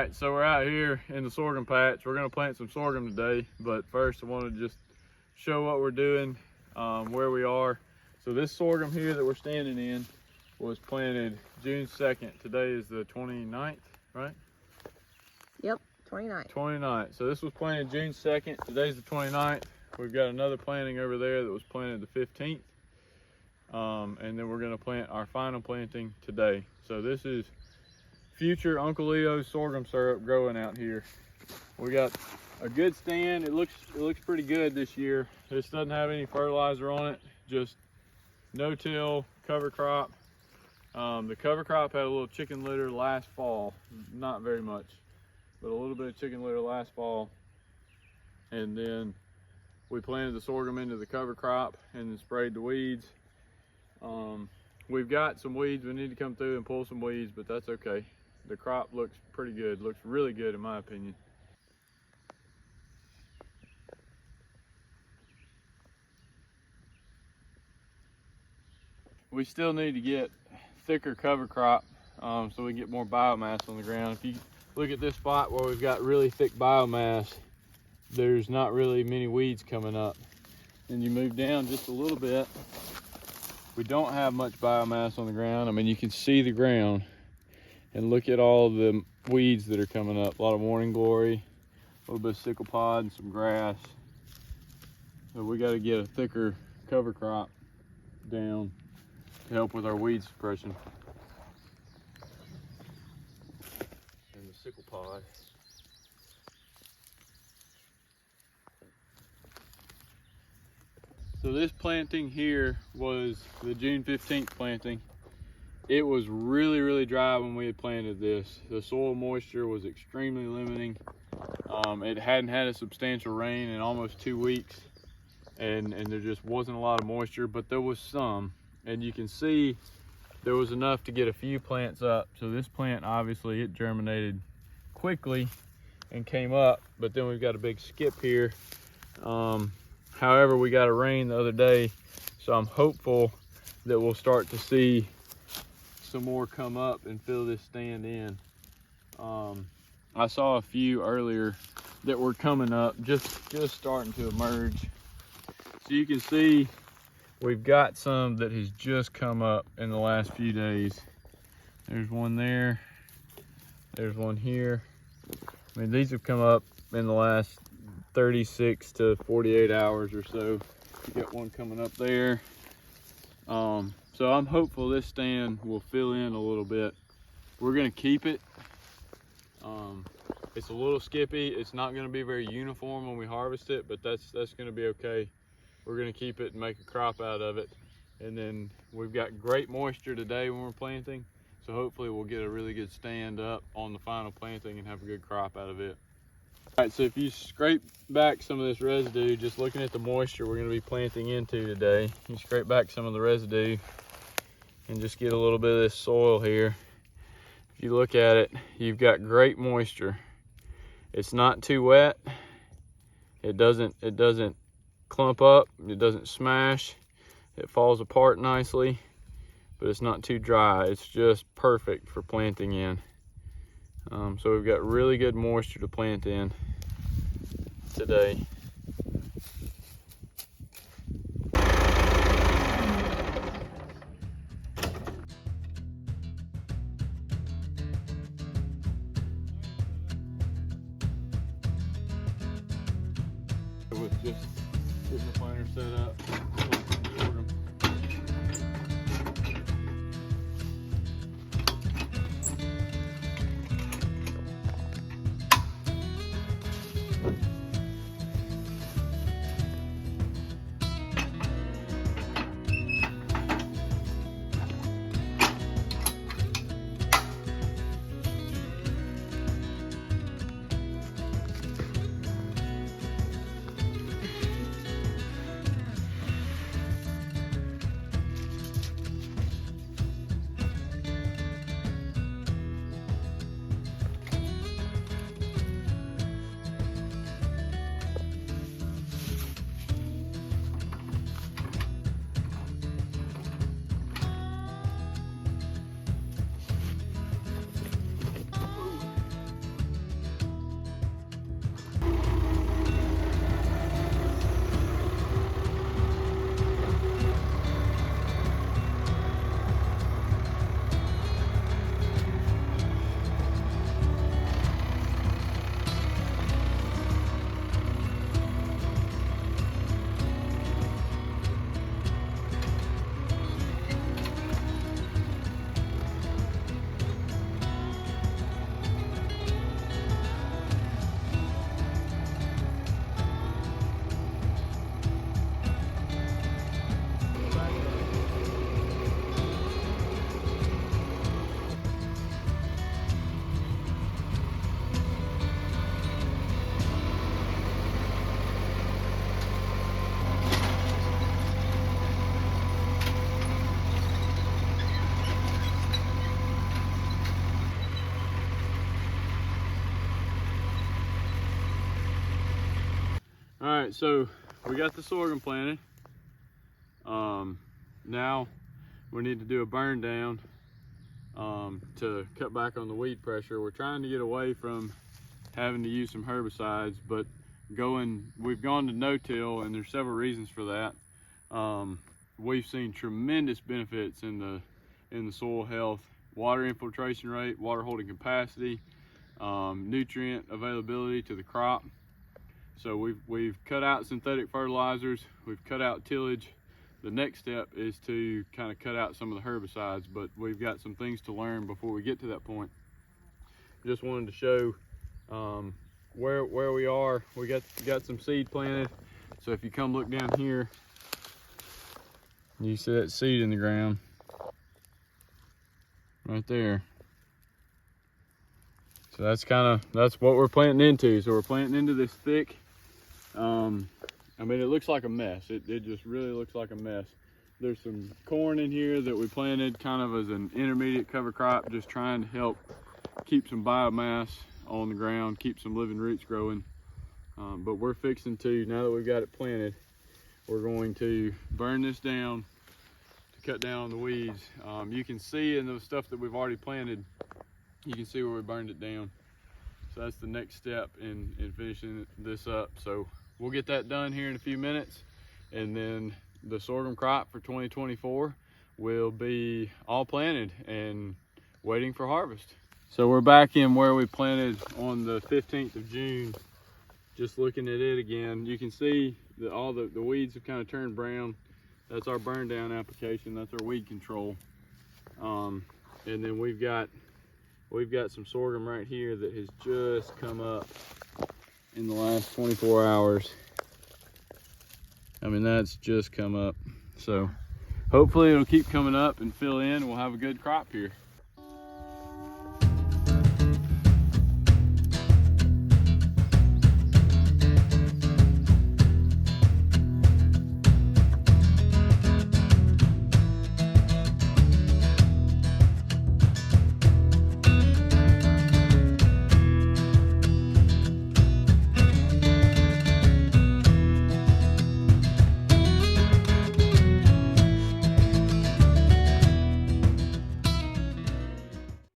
right, so we're out here in the sorghum patch. We're gonna plant some sorghum today, but first I wanted to just show what we're doing, where we are. So this sorghum here that we're standing in was planted June 2nd. Today is the 29th, right? Yep, 29th. 29th. So this was planted June 2nd. Today's the 29th. We've got another planting over there that was planted the 15th. And then we're gonna plant our final planting today. So this is future Uncle Leo's sorghum syrup growing out here. We got a good stand. It looks pretty good this year. This doesn't have any fertilizer on it, just no-till cover crop. The cover crop had a little chicken litter last fall, not very much, but a little bit of chicken litter last fall. And then we planted the sorghum into the cover crop and then sprayed the weeds. We've got some weeds. We need to come through and pull some weeds, but that's okay. The crop looks pretty good, looks really good in my opinion. We still need to get thicker cover crop so we can get more biomass on the ground. If you look at this spot where we've got really thick biomass, there's not really many weeds coming up. And you move down just a little bit, we don't have much biomass on the ground. I mean, you can see the ground and look at all the weeds that are coming up. A lot of morning glory, a little bit of sickle pod and some grass. So we got to get a thicker cover crop down to help with our weed suppression. And the sickle pod. So this planting here was the June 15th planting. It was really dry when we had planted this. The soil moisture was extremely limiting. It hadn't had a substantial rain in almost 2 weeks, and there just wasn't a lot of moisture, but there was some. And you can see there was enough to get a few plants up. So this plant, obviously, it germinated quickly and came up, but then we've got a big skip here. However, we got a rain the other day, so I'm hopeful that we'll start to see some more come up and fill this stand in. I saw a few earlier that were coming up, just starting to emerge. So you can see we've got some that has just come up in the last few days. There's one there, there's one here. I mean, these have come up in the last 36 to 48 hours or so. You got one coming up there. So I'm hopeful this stand will fill in a little bit. We're gonna keep it. It's a little skippy. It's not gonna be very uniform when we harvest it, but that's gonna be okay. We're gonna keep it and make a crop out of it. And then we've got great moisture today when we're planting. So hopefully we'll get a really good stand up on the final planting and have a good crop out of it. All right, so if you scrape back some of this residue, just looking at the moisture we're gonna be planting into today, you scrape back some of the residue and just get a little bit of this soil here. If you look at it, you've got great moisture. It's not too wet. It doesn't clump up, it doesn't smash. It falls apart nicely, but it's not too dry. It's just perfect for planting in. So we've got really good moisture to plant in today. With just getting the planter set up. All right, so we got the sorghum planted. Now we need to do a burn down to cut back on the weed pressure. We're trying to get away from having to use some herbicides, but we've gone to no-till, and there's several reasons for that. We've seen tremendous benefits in the soil health, water infiltration rate, water holding capacity, nutrient availability to the crop. So we've cut out synthetic fertilizers, we've cut out tillage. The next step is to kind of cut out some of the herbicides, but we've got some things to learn before we get to that point. Just wanted to show where we are. We got some seed planted. So if you come look down here, you see that seed in the ground right there. So that's what we're planting into. So we're planting into this thick, I mean, it looks like a mess. It just really looks like a mess. There's some corn in here that we planted kind of as an intermediate cover crop, just trying to help keep some biomass on the ground, keep some living roots growing. But we're fixing to, now that we've got it planted, we're going to burn this down to cut down on the weeds. You can see in the stuff that we've already planted, you can see where we burned it down. So that's the next step in finishing this up. So we'll get that done here in a few minutes, and then the sorghum crop for 2024 will be all planted and waiting for harvest. So we're back in where we planted on the 15th of June. Just looking at it again, you can see that all the weeds have kind of turned brown. That's our burn down application. That's our weed control. And then we've got some sorghum right here that has just come up in the last 24 hours. I mean, that's just come up. So hopefully it'll keep coming up and fill in, and we'll have a good crop here.